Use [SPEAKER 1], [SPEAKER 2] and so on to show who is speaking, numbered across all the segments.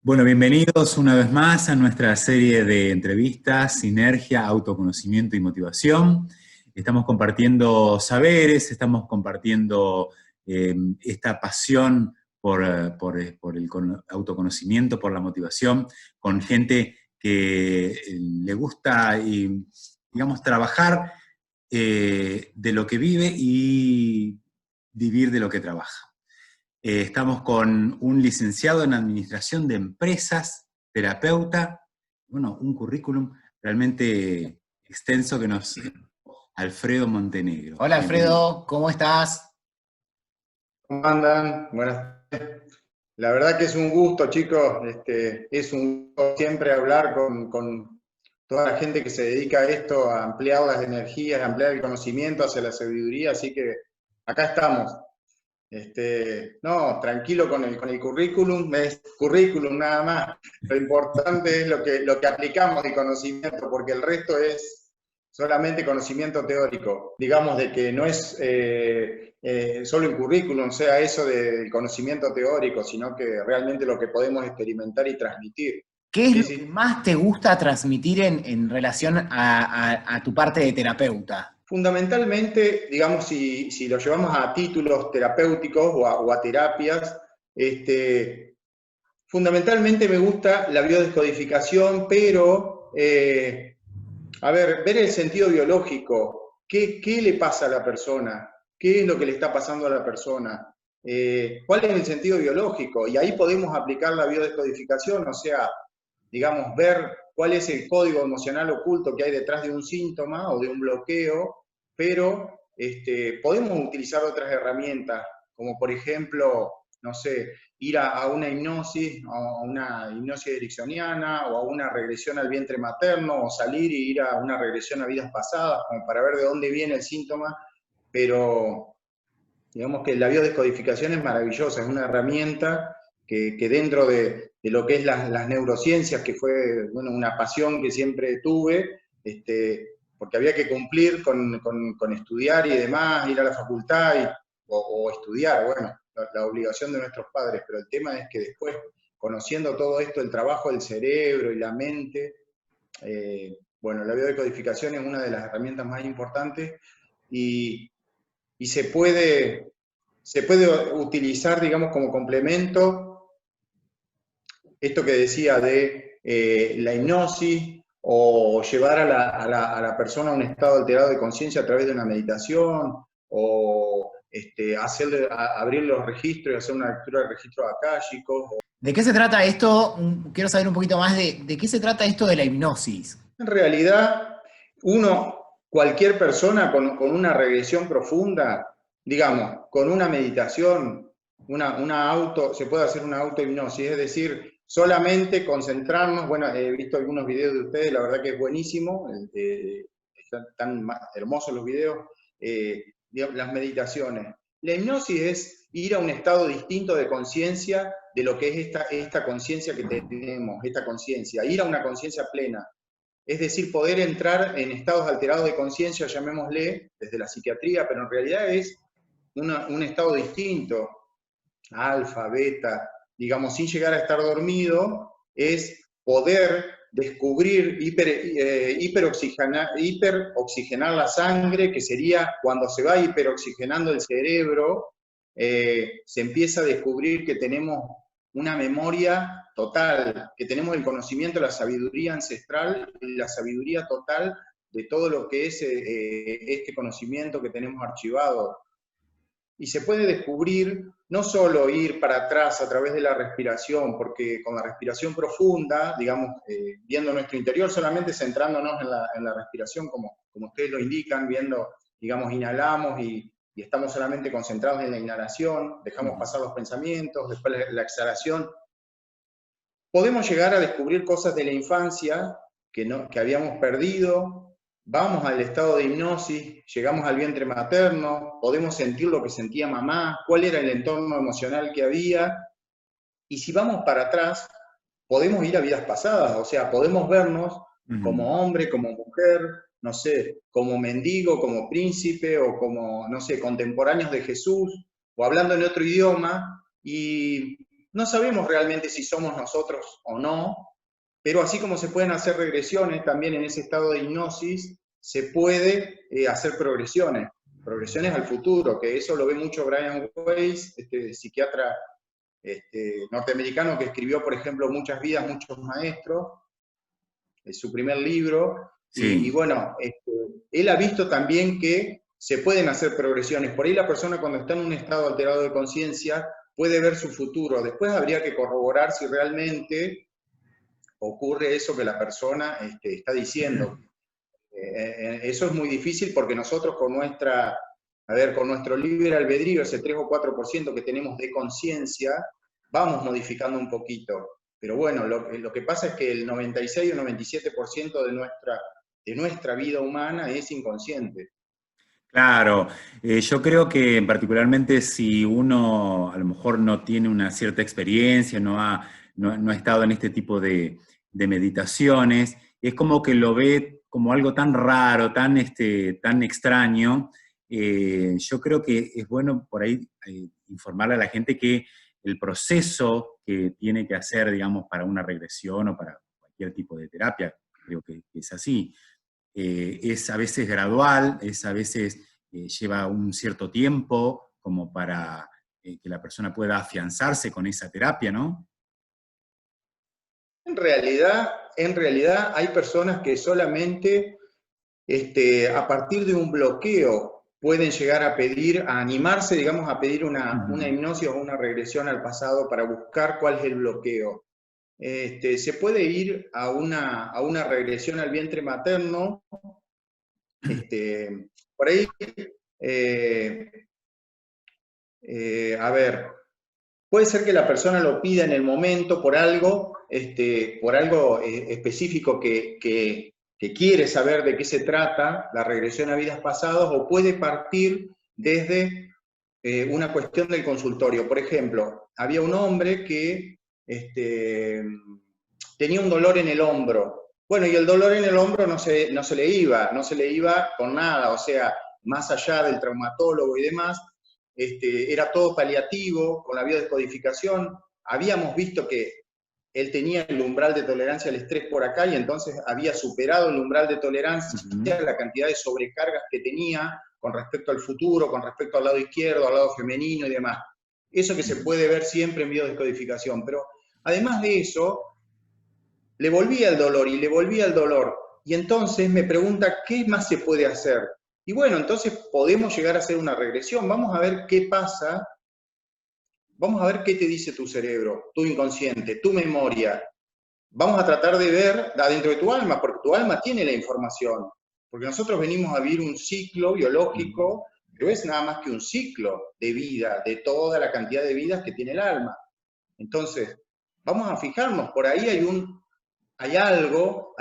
[SPEAKER 1] Bueno, bienvenidos una vez más a nuestra serie de entrevistas, Sinergia, Autoconocimiento y Motivación. Estamos compartiendo saberes, estamos compartiendo esta pasión por el autoconocimiento, por la motivación, con gente que le gusta, digamos, trabajar de lo que vive y vivir de lo que trabaja. Estamos con un licenciado en Administración de Empresas, terapeuta, bueno, un currículum realmente extenso que nos... Alfredo Montenegro.
[SPEAKER 2] Hola
[SPEAKER 1] Bienvenido.
[SPEAKER 2] Alfredo, ¿cómo estás?
[SPEAKER 3] ¿Cómo andan? Buenas tardes. La verdad que es un gusto, chicos. Es un gusto siempre hablar con toda la gente que se dedica a esto, a ampliar las energías, a ampliar el conocimiento hacia la sabiduría. Así que acá estamos. No, tranquilo con el currículum, es currículum nada más. Lo importante es lo que aplicamos de conocimiento, porque el resto es solamente conocimiento teórico. Digamos de que no es solo el currículum, sea eso del conocimiento teórico, sino que realmente lo que podemos experimentar y transmitir.
[SPEAKER 2] ¿Qué es
[SPEAKER 3] Sí,
[SPEAKER 2] lo que
[SPEAKER 3] sí.
[SPEAKER 2] más te gusta transmitir en relación a tu parte de terapeuta?
[SPEAKER 3] Fundamentalmente, digamos, si lo llevamos a títulos terapéuticos o a terapias, fundamentalmente me gusta la biodescodificación, pero, a ver, ver el sentido biológico. ¿Qué le pasa a la persona? ¿Qué es lo que le está pasando a la persona? ¿Cuál es el sentido biológico? Y ahí podemos aplicar la biodescodificación, o sea, digamos, ver cuál es el código emocional oculto que hay detrás de un síntoma o de un bloqueo, pero podemos utilizar otras herramientas, como por ejemplo, no sé, ir a una hipnosis ericksoniana, o a una regresión al vientre materno, o salir y ir a una regresión a vidas pasadas, como para ver de dónde viene el síntoma, pero digamos que la biodescodificación es maravillosa, es una herramienta que dentro de lo que es las neurociencias, que fue bueno, una pasión que siempre tuve, porque había que cumplir con estudiar y demás, ir a la facultad o estudiar, bueno, la obligación de nuestros padres, pero el tema es que después, conociendo todo esto, el trabajo del cerebro y la mente, bueno, la biodescodificación es una de las herramientas más importantes y, y se puede utilizar, digamos, como complemento esto que decía de la hipnosis, o llevar a la persona a un estado alterado de conciencia a través de una meditación, o abrir los registros y hacer una lectura de registros akáshicos.
[SPEAKER 2] ¿De qué se trata esto? Quiero saber un poquito más de qué se trata esto de la hipnosis.
[SPEAKER 3] En realidad, cualquier persona con una regresión profunda, digamos, con una meditación, se puede hacer una autohipnosis, es decir, solamente concentrarnos. Bueno, he visto algunos videos de ustedes, la verdad que es buenísimo, están tan hermosos los videos, las meditaciones. La hipnosis es ir a un estado distinto de conciencia de lo que es esta conciencia que tenemos, esta conciencia, ir a una conciencia plena. Es decir, poder entrar en estados alterados de conciencia, llamémosle, desde la psiquiatría, pero en realidad es un estado distinto, alfa, beta, digamos, sin llegar a estar dormido, es poder descubrir hiperoxigenar la sangre, que sería cuando se va hiperoxigenando el cerebro, se empieza a descubrir que tenemos una memoria total, que tenemos el conocimiento, la sabiduría ancestral y la sabiduría total de todo lo que es este conocimiento que tenemos archivado. Y se puede descubrir, no solo ir para atrás a través de la respiración, porque con la respiración profunda, digamos, viendo nuestro interior, solamente centrándonos en la respiración, como ustedes lo indican, viendo, digamos, inhalamos y estamos solamente concentrados en la inhalación, dejamos pasar los pensamientos, después la exhalación. Podemos llegar a descubrir cosas de la infancia que habíamos perdido. Vamos al estado de hipnosis, llegamos al vientre materno, podemos sentir lo que sentía mamá, cuál era el entorno emocional que había, y si vamos para atrás, podemos ir a vidas pasadas, o sea, podemos vernos como hombre, como mujer, no sé, como mendigo, como príncipe, o como, no sé, contemporáneos de Jesús, o hablando en otro idioma, y no sabemos realmente si somos nosotros o no, pero así como se pueden hacer regresiones, también en ese estado de hipnosis se puede hacer progresiones al futuro, que eso lo ve mucho Brian Weiss, este psiquiatra norteamericano que escribió, por ejemplo, Muchas vidas, muchos maestros, es su primer libro, y
[SPEAKER 1] Sí.
[SPEAKER 3] bueno, él ha visto también que se pueden hacer progresiones. Por ahí la persona cuando está en un estado alterado de conciencia puede ver su futuro. Después habría que corroborar si realmente ocurre eso que la persona está diciendo. Eso es muy difícil porque nosotros con con nuestro libre albedrío, ese 3 o 4% que tenemos de conciencia, vamos modificando un poquito. Pero bueno, lo que pasa es que el 96 o 97% de nuestra vida humana es inconsciente.
[SPEAKER 1] Claro, yo creo que particularmente si uno a lo mejor no tiene una cierta experiencia, no ha estado en este tipo de meditaciones, es como que lo ve como algo tan raro, tan extraño. Yo creo que es bueno por ahí informarle a la gente que el proceso que tiene que hacer, digamos, para una regresión o para cualquier tipo de terapia, creo que es así. Es a veces gradual, es a veces lleva un cierto tiempo como para que la persona pueda afianzarse con esa terapia, ¿no?
[SPEAKER 3] En realidad hay personas que solamente a partir de un bloqueo pueden llegar a pedir, a animarse, digamos, a pedir una hipnosis o una regresión al pasado para buscar cuál es el bloqueo. Se puede ir a una regresión al vientre materno, por ahí, a ver, puede ser que la persona lo pida en el momento por algo específico que quiere saber de qué se trata, la regresión a vidas pasadas, o puede partir desde una cuestión del consultorio. Por ejemplo, había un hombre que tenía un dolor en el hombro. Bueno, y el dolor en el hombro no se le iba con nada, o sea, más allá del traumatólogo y demás, era todo paliativo, con la biodescodificación. Habíamos visto que él tenía el umbral de tolerancia al estrés por acá y entonces había superado el umbral de tolerancia, la cantidad de sobrecargas que tenía con respecto al futuro, con respecto al lado izquierdo, al lado femenino y demás. Eso que se puede ver siempre en biodescodificación. Pero además de eso, le volvía el dolor y le volvía el dolor. Y entonces me pregunta, ¿qué más se puede hacer? Y bueno, entonces podemos llegar a hacer una regresión. Vamos a ver qué pasa. Vamos a ver qué te dice tu cerebro, tu inconsciente, tu memoria. Vamos a tratar de ver adentro de tu alma, porque tu alma tiene la información. Porque nosotros venimos a vivir un ciclo biológico, pero es nada más que un ciclo de vida, de toda la cantidad de vidas que tiene el alma. Entonces, vamos a fijarnos, por ahí hay algo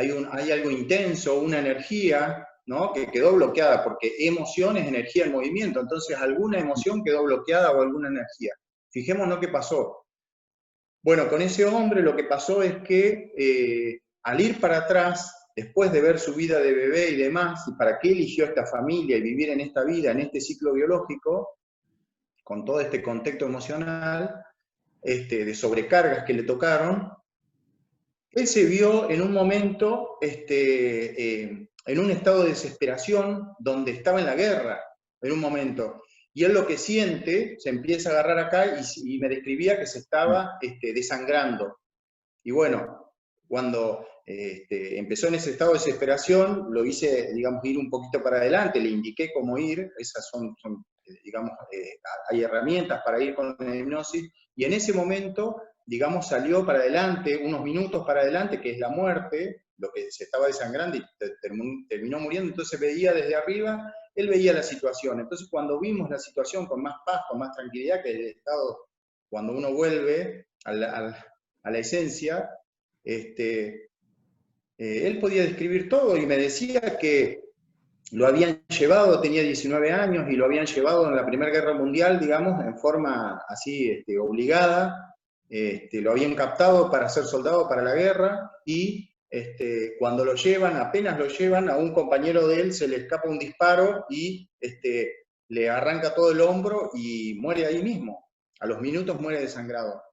[SPEAKER 3] intenso, una energía, ¿no? Que quedó bloqueada, porque emoción es energía en movimiento, entonces alguna emoción quedó bloqueada o alguna energía. Fijémonos qué pasó. Bueno, con ese hombre lo que pasó es que al ir para atrás, después de ver su vida de bebé y demás, y para qué eligió esta familia y vivir en esta vida, en este ciclo biológico, con todo este contexto emocional, de sobrecargas que le tocaron, él se vio en un momento en un estado de desesperación donde estaba en la guerra, en un momento. Y él lo que siente, se empieza a agarrar acá y me describía que se estaba desangrando. Y bueno, cuando empezó en ese estado de desesperación, lo hice, digamos, ir un poquito para adelante, le indiqué cómo ir, esas son digamos, hay herramientas para ir con la hipnosis, y en ese momento, digamos, salió para adelante, unos minutos para adelante, que es la muerte, lo que se estaba desangrando y terminó muriendo, entonces veía desde arriba, él veía la situación. Entonces cuando vimos la situación con más paz, con más tranquilidad, que el estado, cuando uno vuelve a la esencia, él podía describir todo y me decía que lo habían llevado, tenía 19 años, y lo habían llevado en la Primera Guerra Mundial, digamos, en forma así obligada, lo habían captado para ser soldado para la guerra, y cuando lo llevan, apenas lo llevan, a un compañero de él se le escapa un disparo y le arranca todo el hombro y muere ahí mismo. A los minutos muere desangrado.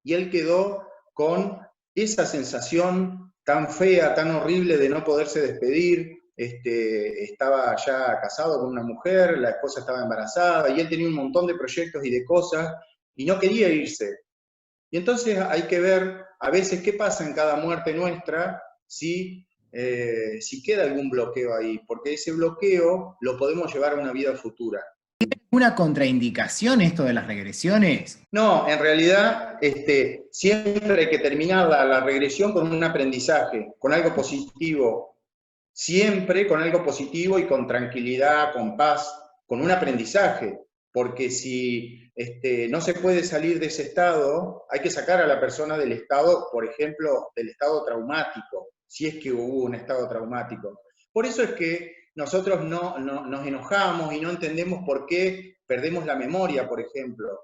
[SPEAKER 3] y él quedó con esa sensación tan fea, tan horrible de no poderse despedir. Estaba ya casado con una mujer, la esposa estaba embarazada, y él tenía un montón de proyectos y de cosas, y no quería irse. Y entonces hay que ver a veces qué pasa en cada muerte nuestra, si queda algún bloqueo ahí, porque ese bloqueo lo podemos llevar a una vida futura.
[SPEAKER 2] ¿Una contraindicación esto de las regresiones?
[SPEAKER 3] No, en realidad siempre hay que terminar la regresión con un aprendizaje, con algo positivo, siempre con algo positivo y con tranquilidad, con paz, con un aprendizaje, porque si no se puede salir de ese estado, hay que sacar a la persona del estado, por ejemplo, del estado traumático, si es que hubo un estado traumático. Por eso es que nosotros nos enojamos y no entendemos por qué perdemos la memoria, por ejemplo,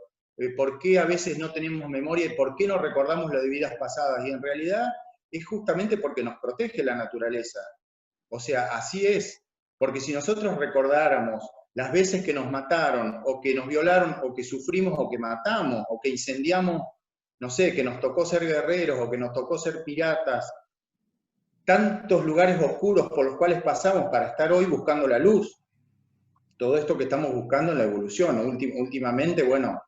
[SPEAKER 3] por qué a veces no tenemos memoria y por qué no recordamos lo de vidas pasadas, y en realidad es justamente porque nos protege la naturaleza. O sea, así es, porque si nosotros recordáramos las veces que nos mataron, o que nos violaron, o que sufrimos, o que matamos, o que incendiamos, no sé, que nos tocó ser guerreros, o que nos tocó ser piratas, tantos lugares oscuros por los cuales pasamos para estar hoy buscando la luz, todo esto que estamos buscando en la evolución. Últimamente, bueno,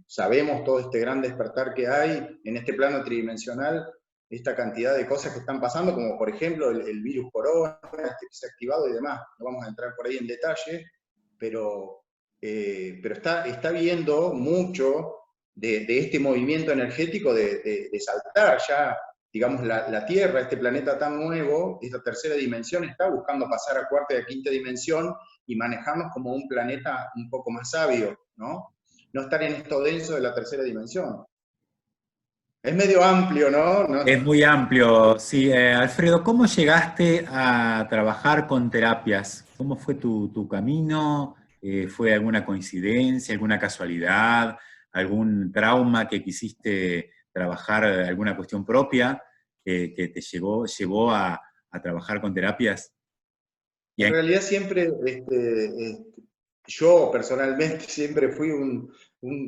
[SPEAKER 3] sabemos todo este gran despertar que hay en este plano tridimensional, esta cantidad de cosas que están pasando, como por ejemplo el virus corona, que se ha activado y demás. No vamos a entrar por ahí en detalle, pero está viendo mucho de este movimiento energético de saltar ya, digamos, la Tierra, este planeta tan nuevo, esta tercera dimensión, está buscando pasar a cuarta y a quinta dimensión y manejarnos como un planeta un poco más sabio, ¿no? No estar en esto denso de la tercera dimensión. Es medio amplio, ¿no?
[SPEAKER 1] Es muy amplio, sí. Alfredo, ¿cómo llegaste a trabajar con terapias? ¿Cómo fue tu camino? ¿Fue alguna coincidencia, alguna casualidad, algún trauma que quisiste trabajar, alguna cuestión propia que te llevó a trabajar con terapias?
[SPEAKER 3] En realidad siempre, yo personalmente siempre fui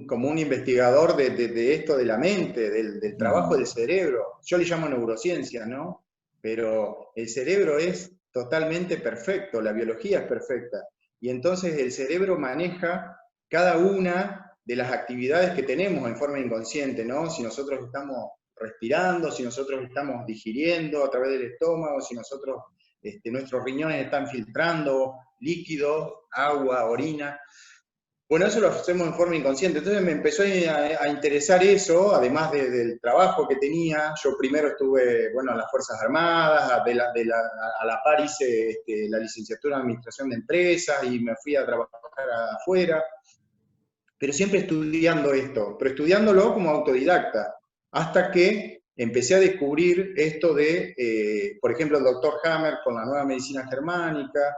[SPEAKER 3] como un investigador de esto de la mente, del trabajo del cerebro. Yo le llamo neurociencia, ¿no? Pero el cerebro es totalmente perfecto, la biología es perfecta. Y entonces el cerebro maneja cada una de las actividades que tenemos en forma inconsciente, ¿no? Si nosotros estamos respirando, si nosotros estamos digiriendo a través del estómago, si nosotros, nuestros riñones están filtrando líquidos, agua, orina. Bueno, eso lo hacemos en forma inconsciente. Entonces me empezó a interesar eso, además del trabajo que tenía. Yo primero estuve, bueno, en las Fuerzas Armadas, a la par hice la licenciatura en Administración de Empresas y me fui a trabajar afuera, pero siempre estudiando esto, pero estudiándolo como autodidacta, hasta que empecé a descubrir esto de, por ejemplo, el doctor Hammer con la nueva medicina germánica,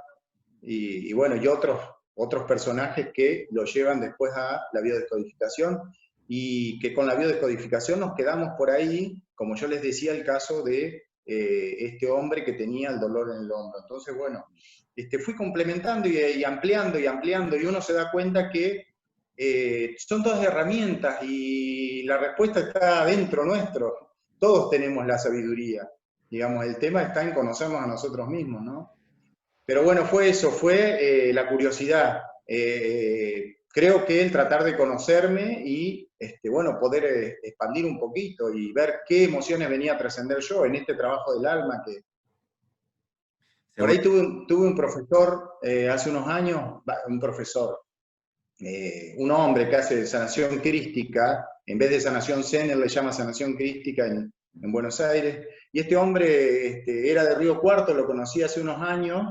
[SPEAKER 3] y bueno, y otros personajes que lo llevan después a la biodescodificación, y que con la biodescodificación nos quedamos por ahí, como yo les decía, el caso de este hombre que tenía el dolor en el hombro. Entonces, bueno, fui complementando y ampliando y ampliando, y uno se da cuenta que son todas herramientas y la respuesta está dentro nuestro. Todos tenemos la sabiduría. Digamos, el tema está en conocernos a nosotros mismos, ¿no? Pero bueno, fue eso, fue la curiosidad. Creo que el tratar de conocerme y, bueno, poder expandir un poquito y ver qué emociones venía a trascender yo en este trabajo del alma. Que por ahí tuve un profesor hace unos años, un profesor, un hombre que hace sanación crística, en vez de sanación zen, él le llama sanación crística en Buenos Aires, y este hombre era de Río Cuarto, lo conocí hace unos años,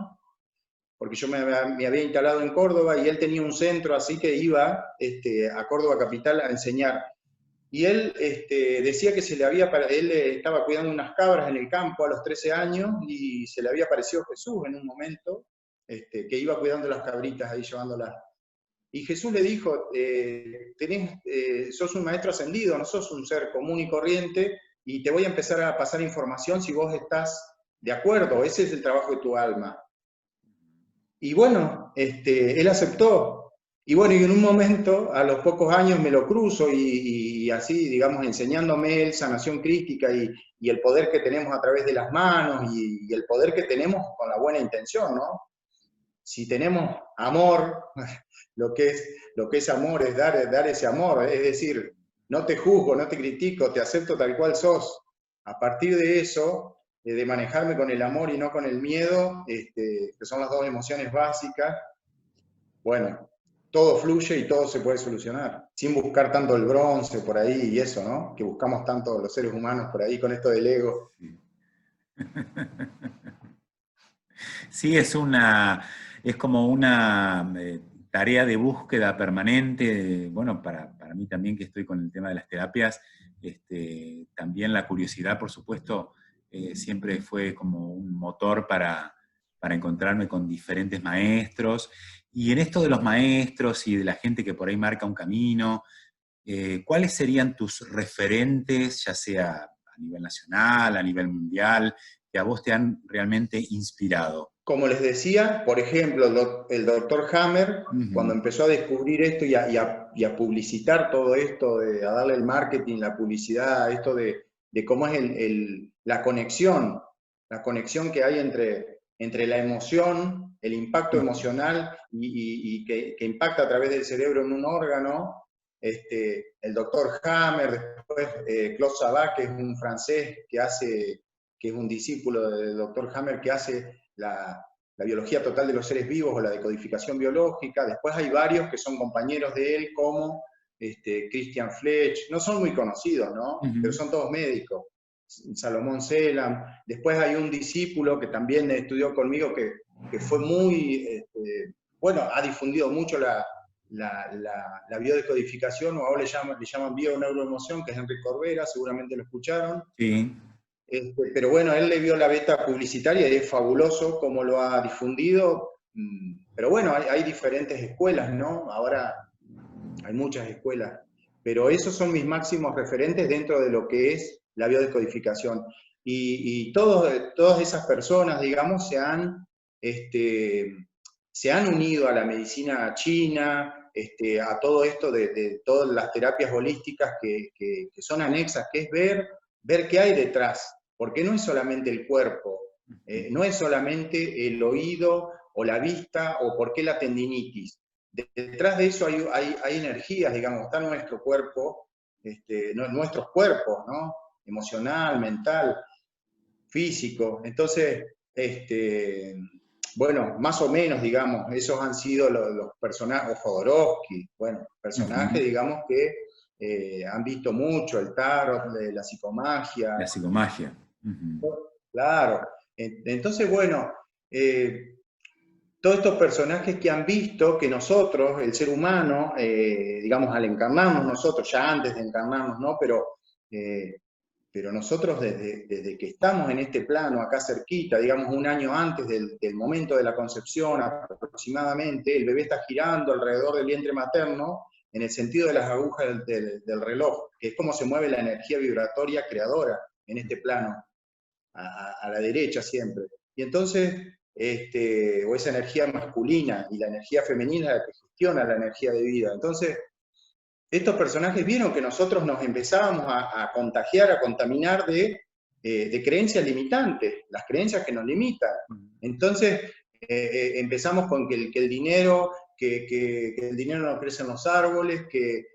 [SPEAKER 3] porque yo me había instalado en Córdoba, y él tenía un centro, así que iba a Córdoba capital a enseñar. Y él decía que él estaba cuidando unas cabras en el campo a los 13 años, y se le había aparecido Jesús en un momento, que iba cuidando las cabritas ahí, llevándolas. Y Jesús le dijo, sos un maestro ascendido, no sos un ser común y corriente, y te voy a empezar a pasar información si vos estás de acuerdo, ese es el trabajo de tu alma. Y bueno, él aceptó, Y bueno, y en un momento, a los pocos años me lo cruzo y así, digamos, enseñándome él sanación crística y el poder que tenemos a través de las manos y el poder que tenemos con la buena intención, ¿no? Si tenemos amor, lo que es amor es dar ese amor, es decir, no te juzgo, no te critico, te acepto tal cual sos. A partir de eso, de manejarme con el amor y no con el miedo, que son las dos emociones básicas, bueno, todo fluye y todo se puede solucionar, sin buscar tanto el bronce por ahí y eso, ¿no? Que buscamos tanto los seres humanos por ahí con esto del ego.
[SPEAKER 1] Sí. Sí, es como una tarea de búsqueda permanente. Bueno, para mí también que estoy con el tema de las terapias, también la curiosidad, por supuesto, siempre fue como un motor para encontrarme con diferentes maestros. Y en esto de los maestros y de la gente que por ahí marca un camino, ¿cuáles serían tus referentes, ya sea a nivel nacional, a nivel mundial, que a vos te han realmente inspirado?
[SPEAKER 3] Como les decía, por ejemplo, el doctor Hammer, cuando
[SPEAKER 1] Ujú.
[SPEAKER 3] empezó a descubrir esto y a publicitar todo esto, a darle el marketing, la publicidad, esto de cómo es la conexión que hay entre la emoción, el impacto emocional y que impacta a través del cerebro en un órgano. El doctor Hammer, después Claude Sabat, que es un francés que es un discípulo del doctor Hammer, que hace la biología total de los seres vivos o la decodificación biológica. Después hay varios que son compañeros de él, como Christian Fletch, no son muy conocidos, ¿no? Pero
[SPEAKER 1] Ujú.
[SPEAKER 3] son todos médicos. Salomón Selam. Después hay un discípulo que también estudió conmigo que fue muy, bueno, ha difundido mucho la biodecodificación, o ahora le llaman bioneuroemoción, que es Enrique Corbera, seguramente lo escucharon.
[SPEAKER 1] Sí.
[SPEAKER 3] Pero bueno, él le vio la beta publicitaria y es fabuloso cómo lo ha difundido. Pero bueno, hay diferentes escuelas, ¿no? Ahora hay muchas escuelas. Pero esos son mis máximos referentes dentro de lo que es la biodescodificación. Y todas esas personas, digamos, se han unido a la medicina china, a todo esto de todas las terapias holísticas que son anexas, que es ver qué hay detrás, porque no es solamente el cuerpo, no es solamente el oído o la vista o por qué la tendinitis. Detrás de eso hay energías, digamos, está nuestro cuerpo, nuestros cuerpos, ¿no? Emocional, mental, físico. Entonces, bueno, más o menos, digamos, esos han sido los personajes, o Jodorowsky, bueno, personajes,
[SPEAKER 1] Ujú.
[SPEAKER 3] digamos, que han visto mucho, el tarot, la psicomagia,
[SPEAKER 1] La psicomagia. Ujú.
[SPEAKER 3] claro. Entonces, bueno, todos estos personajes que han visto que nosotros, el ser humano, digamos, al encarnarnos nosotros, ya antes de encarnarnos, ¿no? Pero nosotros desde que estamos en este plano, acá cerquita, digamos un año antes del momento de la concepción aproximadamente, el bebé está girando alrededor del vientre materno en el sentido de las agujas del reloj, que es como se mueve la energía vibratoria creadora en este plano, a la derecha siempre. Y entonces, o esa energía masculina y la energía femenina es la que gestiona la energía de vida. Entonces, estos personajes vieron que nosotros nos empezábamos a contagiar, a contaminar de creencias limitantes, las creencias que nos limitan. Entonces, empezamos con que el dinero, que el dinero no crece en los árboles, que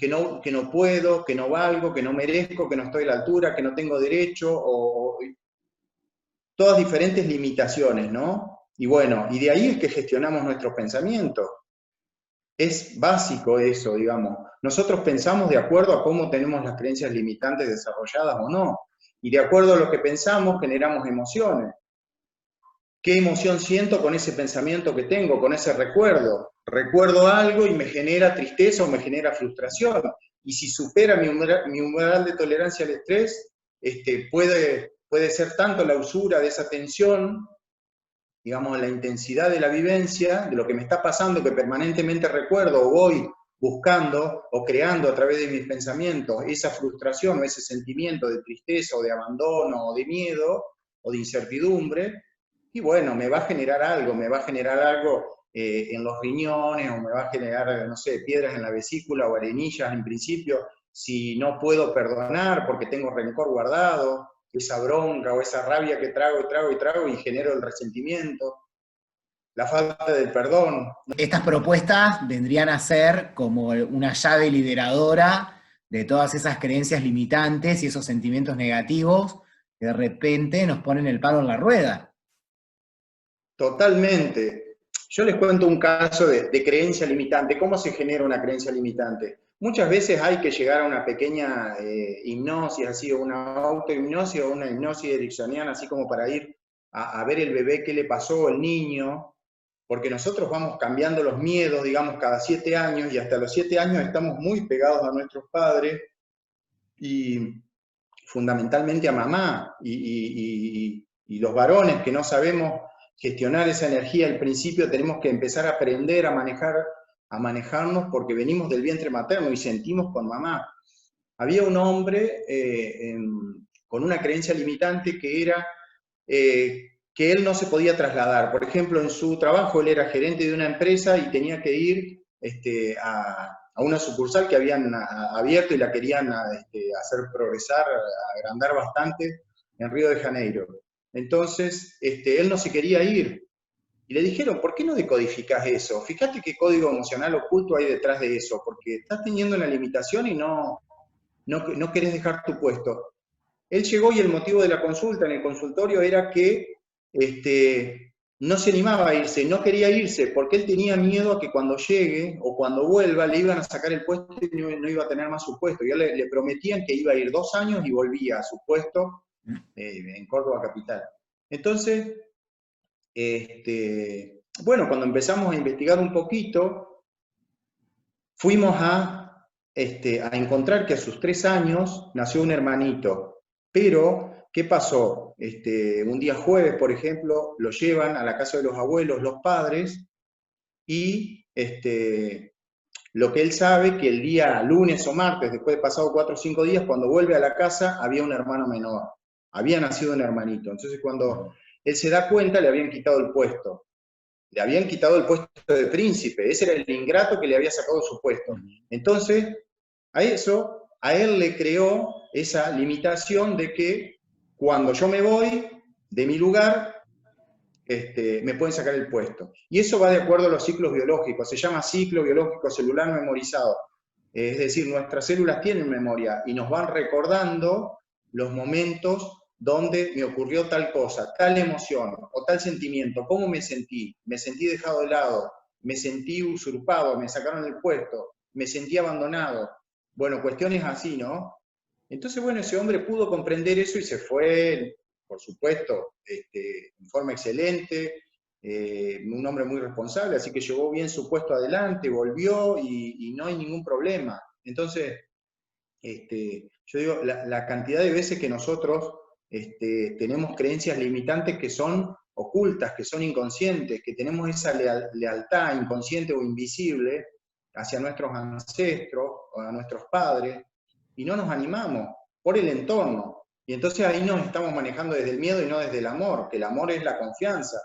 [SPEAKER 3] no puedo, que no valgo, que no merezco, que no estoy a la altura, que no tengo derecho, o todas diferentes limitaciones, ¿no? Y bueno, y de ahí es que gestionamos nuestros pensamientos. Es básico eso, digamos. Nosotros pensamos de acuerdo a cómo tenemos las creencias limitantes desarrolladas o no. Y de acuerdo a lo que pensamos, generamos emociones. ¿Qué emoción siento con ese pensamiento que tengo, con ese recuerdo? Recuerdo algo y me genera tristeza o me genera frustración. Y si supera mi umbral de tolerancia al estrés, puede ser tanto la usura de esa tensión, digamos, la intensidad de la vivencia, de lo que me está pasando, que permanentemente recuerdo o voy buscando o creando a través de mis pensamientos esa frustración o ese sentimiento de tristeza o de abandono o de miedo o de incertidumbre, y bueno, me va a generar algo en los riñones, o me va a generar, no sé, piedras en la vesícula o arenillas en principio, si no puedo perdonar porque tengo rencor guardado, esa bronca o esa rabia que trago y trago y trago y genero el resentimiento, la falta del perdón.
[SPEAKER 2] Estas propuestas vendrían a ser como una llave liberadora de todas esas creencias limitantes y esos sentimientos negativos que de repente nos ponen el palo en la rueda.
[SPEAKER 3] Totalmente. Yo les cuento un caso de creencia limitante. ¿Cómo se genera una creencia limitante? Muchas veces hay que llegar a una pequeña hipnosis, así, o una autohipnosis o una hipnosis ericksoniana, así como para ir a ver el bebé qué le pasó, el niño, porque nosotros vamos cambiando los miedos, digamos, cada 7 años, y hasta los 7 años estamos muy pegados a nuestros padres, y fundamentalmente a mamá, y los varones que no sabemos gestionar esa energía al principio, tenemos que empezar a aprender a manejarnos porque venimos del vientre materno y sentimos con mamá. Había un hombre con una creencia limitante que era que él no se podía trasladar. Por ejemplo, en su trabajo él era gerente de una empresa y tenía que ir a una sucursal que habían abierto y la querían hacer progresar, agrandar bastante en Río de Janeiro. Entonces, él no se quería ir. Y le dijeron, ¿por qué no decodificás eso? Fíjate qué código emocional oculto hay detrás de eso, porque estás teniendo una limitación y no querés dejar tu puesto. Él llegó y el motivo de la consulta en el consultorio era que no se animaba a irse, no quería irse, porque él tenía miedo a que cuando llegue o cuando vuelva le iban a sacar el puesto y no iba a tener más su puesto. Y a él le prometían que iba a ir 2 años y volvía a su puesto en Córdoba capital. Entonces, bueno, cuando empezamos a investigar un poquito, fuimos a encontrar que a sus 3 años nació un hermanito, pero ¿qué pasó? Un día jueves, por ejemplo, lo llevan a la casa de los abuelos, los padres, y lo que él sabe, que el día lunes o martes, después de pasado 4 o 5 días, cuando vuelve a la casa, había un hermano menor, había nacido un hermanito. Entonces cuando él se da cuenta, le habían quitado el puesto. Le habían quitado el puesto de príncipe, ese era el ingrato que le había sacado su puesto. Entonces, a él le creó esa limitación de que cuando yo me voy de mi lugar, me pueden sacar el puesto. Y eso va de acuerdo a los ciclos biológicos, se llama ciclo biológico celular memorizado. Es decir, nuestras células tienen memoria y nos van recordando los momentos donde me ocurrió tal cosa, tal emoción o tal sentimiento, cómo me sentí dejado de lado, me sentí usurpado, me sacaron el puesto, me sentí abandonado. Bueno, cuestiones así, ¿no? Entonces, bueno, ese hombre pudo comprender eso y se fue, por supuesto, en forma excelente, un hombre muy responsable, así que llevó bien su puesto adelante, volvió y no hay ningún problema. Entonces, yo digo, la cantidad de veces que nosotros tenemos creencias limitantes que son ocultas, que son inconscientes, que tenemos esa lealtad inconsciente o invisible hacia nuestros ancestros o a nuestros padres, y no nos animamos por el entorno. Y entonces ahí nos estamos manejando desde el miedo y no desde el amor, que el amor es la confianza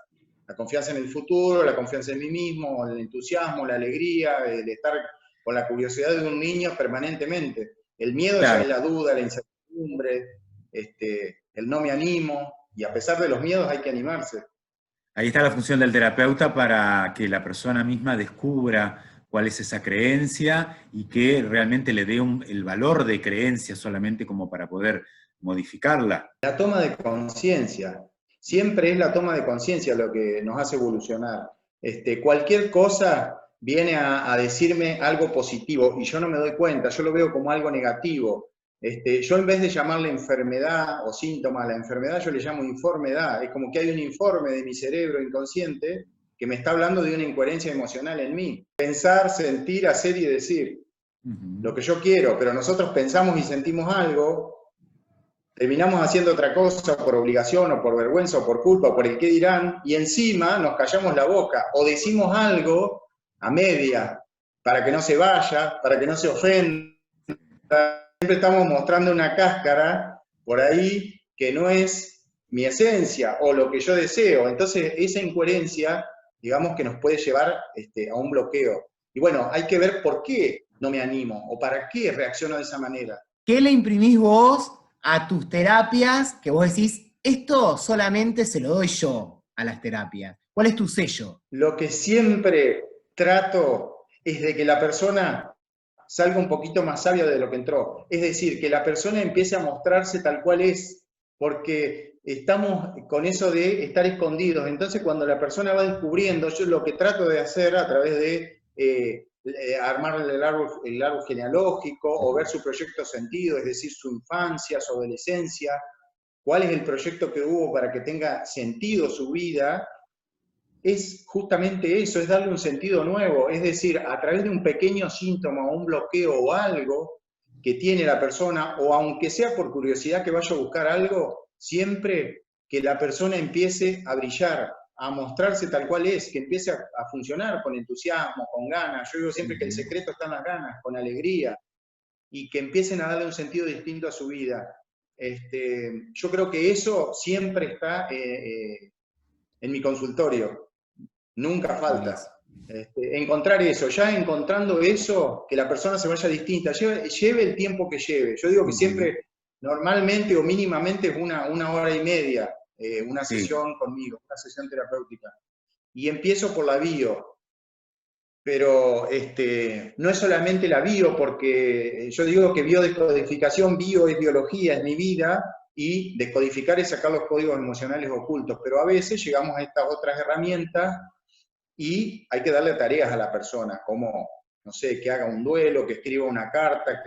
[SPEAKER 3] en el futuro, la confianza en mí mismo, el entusiasmo, la alegría, el estar con la curiosidad de un niño permanentemente. El miedo ya es la duda, la incertidumbre, el no me animo, y a pesar de los miedos hay que animarse.
[SPEAKER 1] Ahí está la función del terapeuta para que la persona misma descubra cuál es esa creencia y que realmente le dé el valor de creencia solamente como para poder modificarla.
[SPEAKER 3] La toma de conciencia, siempre es la toma de conciencia lo que nos hace evolucionar. Cualquier cosa viene a decirme algo positivo y yo no me doy cuenta, yo lo veo como algo negativo. Yo en vez de llamarle enfermedad o síntoma a la enfermedad, yo le llamo informedad. Es como que hay un informe de mi cerebro inconsciente que me está hablando de una incoherencia emocional en mí. Pensar, sentir, hacer y decir lo que yo quiero, pero nosotros pensamos y sentimos algo, terminamos haciendo otra cosa por obligación o por vergüenza o por culpa o por el qué dirán, y encima nos callamos la boca o decimos algo a media para que no se vaya, para que no se ofenda. Siempre estamos mostrando una cáscara por ahí que no es mi esencia o lo que yo deseo. Entonces esa incoherencia digamos, que nos puede llevar a un bloqueo. Y bueno, hay que ver por qué no me animo o para qué reacciono de esa manera.
[SPEAKER 2] ¿Qué le imprimís vos a tus terapias que vos decís, esto solamente se lo doy yo a las terapias? ¿Cuál es tu sello?
[SPEAKER 3] Lo que siempre trato es de que la persona salga un poquito más sabia de lo que entró. Es decir, que la persona empiece a mostrarse tal cual es, porque estamos con eso de estar escondidos. Entonces, cuando la persona va descubriendo, yo lo que trato de hacer a través de armar el árbol genealógico o ver su proyecto sentido, es decir, su infancia, su adolescencia, cuál es el proyecto que hubo para que tenga sentido su vida, es justamente eso, es darle un sentido nuevo, es decir, a través de un pequeño síntoma o un bloqueo o algo que tiene la persona, o aunque sea por curiosidad que vaya a buscar algo, siempre que la persona empiece a brillar, a mostrarse tal cual es, que empiece a funcionar con entusiasmo, con ganas. Yo digo siempre que el secreto está en las ganas, con alegría, y que empiecen a darle un sentido distinto a su vida. Yo creo que eso siempre está en mi consultorio. Nunca falta. Encontrar eso, ya encontrando eso, que la persona se vaya distinta, lleve el tiempo que lleve. Yo digo que siempre, normalmente o mínimamente es una hora y media, una sesión conmigo, una sesión terapéutica. Y empiezo por la bio, pero no es solamente la bio, porque yo digo que biodescodificación, bio es biología, es mi vida, y descodificar es sacar los códigos emocionales ocultos, pero a veces llegamos a estas otras herramientas y hay que darle tareas a la persona, como, no sé, que haga un duelo, que escriba una carta,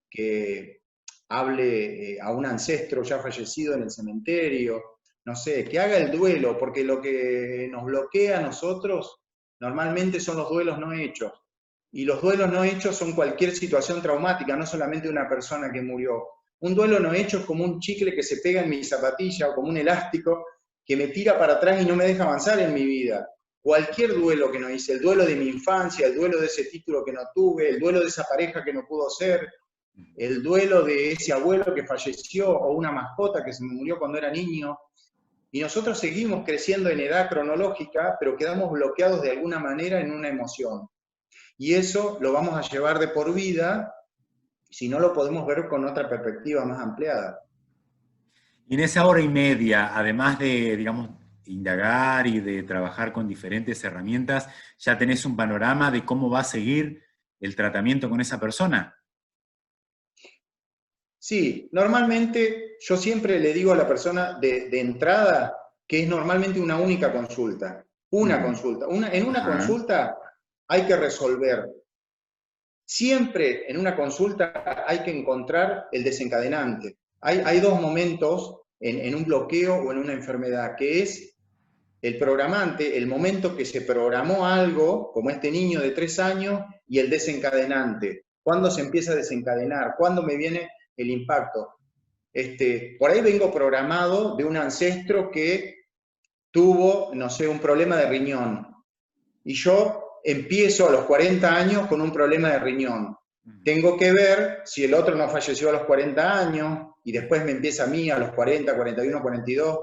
[SPEAKER 3] que hable a un ancestro ya fallecido en el cementerio, no sé, que haga el duelo, porque lo que nos bloquea a nosotros normalmente son los duelos no hechos. Y los duelos no hechos son cualquier situación traumática, no solamente una persona que murió. Un duelo no hecho es como un chicle que se pega en mi zapatilla o como un elástico que me tira para atrás y no me deja avanzar en mi vida. Cualquier duelo que no hice, el duelo de mi infancia, el duelo de ese título que no tuve, el duelo de esa pareja que no pudo ser, el duelo de ese abuelo que falleció o una mascota que se me murió cuando era niño. Y nosotros seguimos creciendo en edad cronológica, pero quedamos bloqueados de alguna manera en una emoción. Y eso lo vamos a llevar de por vida si no lo podemos ver con otra perspectiva más ampliada.
[SPEAKER 1] Y en esa hora y media, además de, digamos, indagar y de trabajar con diferentes herramientas, ¿ya tenés un panorama de cómo va a seguir el tratamiento con esa persona?
[SPEAKER 3] Sí, normalmente yo siempre le digo a la persona de entrada que es normalmente una única consulta. Una consulta. En una consulta hay que resolver. Siempre en una consulta hay que encontrar el desencadenante. Hay dos momentos en un bloqueo o en una enfermedad, que es el programante, el momento que se programó algo, como este niño de 3 años, y el desencadenante. ¿Cuándo se empieza a desencadenar? ¿Cuándo me viene el impacto? Por ahí vengo programado de un ancestro que tuvo, no sé, un problema de riñón. Y yo empiezo a los 40 años con un problema de riñón. Tengo que ver si el otro no falleció a los 40 años y después me empieza a mí a los 40, 41, 42.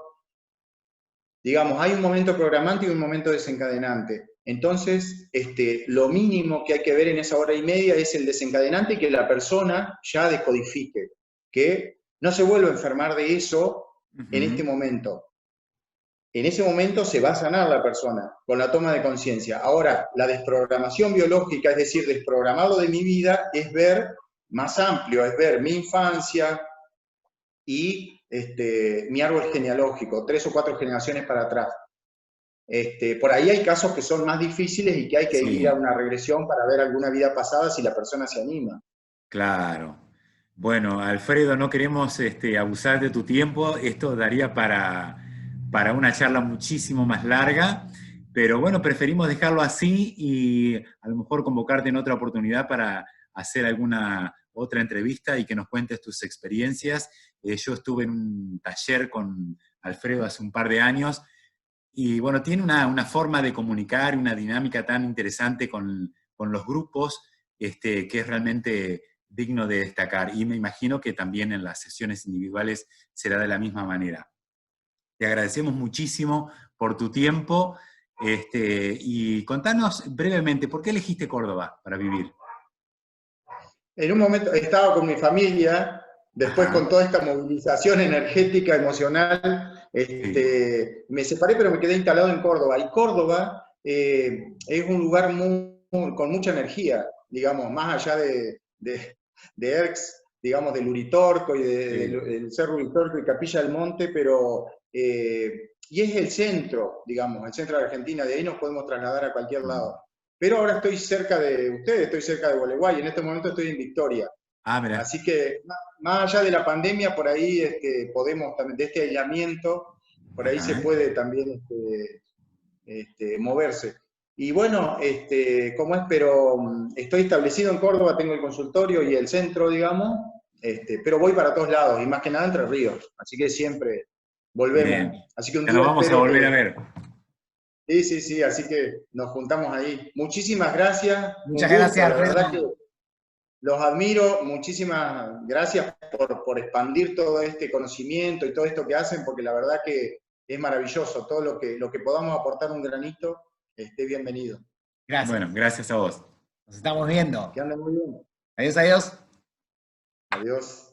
[SPEAKER 3] Digamos, hay un momento programante y un momento desencadenante. Entonces, lo mínimo que hay que ver en esa hora y media es el desencadenante y que la persona ya descodifique, que no se vuelva a enfermar de eso en este momento. En ese momento se va a sanar la persona con la toma de conciencia. Ahora, la desprogramación biológica, es decir, desprogramarlo de mi vida, es ver más amplio, es ver mi infancia y mi árbol genealógico, 3 o 4 generaciones para atrás. Por ahí hay casos que son más difíciles y que hay que ir a una regresión para ver alguna vida pasada si la persona se anima.
[SPEAKER 1] Claro. Bueno, Alfredo, no queremos abusar de tu tiempo, esto daría para una charla muchísimo más larga, pero bueno, preferimos dejarlo así y a lo mejor convocarte en otra oportunidad para hacer alguna otra entrevista y que nos cuentes tus experiencias. Yo estuve en un taller con Alfredo hace un par de años y bueno, tiene una forma de comunicar, una dinámica tan interesante con los grupos, que es realmente digno de destacar. Y me imagino que también en las sesiones individuales será de la misma manera. Te agradecemos muchísimo por tu tiempo Y contanos brevemente, ¿por qué elegiste Córdoba para vivir?
[SPEAKER 3] En un momento estaba con mi familia, después
[SPEAKER 1] Ajá.
[SPEAKER 3] con toda esta movilización energética, emocional,
[SPEAKER 1] Sí.
[SPEAKER 3] me separé, pero me quedé instalado en Córdoba. Y Córdoba es un lugar con mucha energía, digamos, más allá de Erx, digamos, del Uritorco y
[SPEAKER 1] Sí.
[SPEAKER 3] del Cerro Uritorco y Capilla del Monte, pero y es el centro, digamos, el centro de Argentina, de ahí nos podemos trasladar a cualquier lado. Pero ahora estoy cerca de ustedes, estoy cerca de Gualeguay, en este momento estoy en Victoria.
[SPEAKER 1] Ah, mira.
[SPEAKER 3] Así que más allá de la pandemia, por ahí podemos, de este aislamiento, por ahí se
[SPEAKER 1] Ajá.
[SPEAKER 3] puede también moverse. Y bueno, ¿cómo es? Pero estoy establecido en Córdoba, tengo el consultorio y el centro, digamos, pero voy para todos lados, y más que nada Entre Ríos. Así que siempre volvemos.
[SPEAKER 1] Bien.
[SPEAKER 3] Así que un
[SPEAKER 1] Ya nos
[SPEAKER 3] día
[SPEAKER 1] vamos a
[SPEAKER 3] espero
[SPEAKER 1] volver a
[SPEAKER 3] que...
[SPEAKER 1] ver.
[SPEAKER 3] Sí, sí, sí, así que nos juntamos ahí. Muchísimas gracias, un
[SPEAKER 2] Muchas
[SPEAKER 3] gusto,
[SPEAKER 2] gracias,
[SPEAKER 3] la verdad que
[SPEAKER 2] Alfredo.
[SPEAKER 3] los admiro, muchísimas gracias por expandir todo este conocimiento y todo esto que hacen, porque la verdad que es maravilloso. Todo lo que podamos aportar un granito, esté bienvenido.
[SPEAKER 2] Gracias.
[SPEAKER 1] Bueno, gracias a vos.
[SPEAKER 2] Nos estamos viendo.
[SPEAKER 3] Que anden muy bien.
[SPEAKER 2] Adiós, adiós.
[SPEAKER 3] Adiós.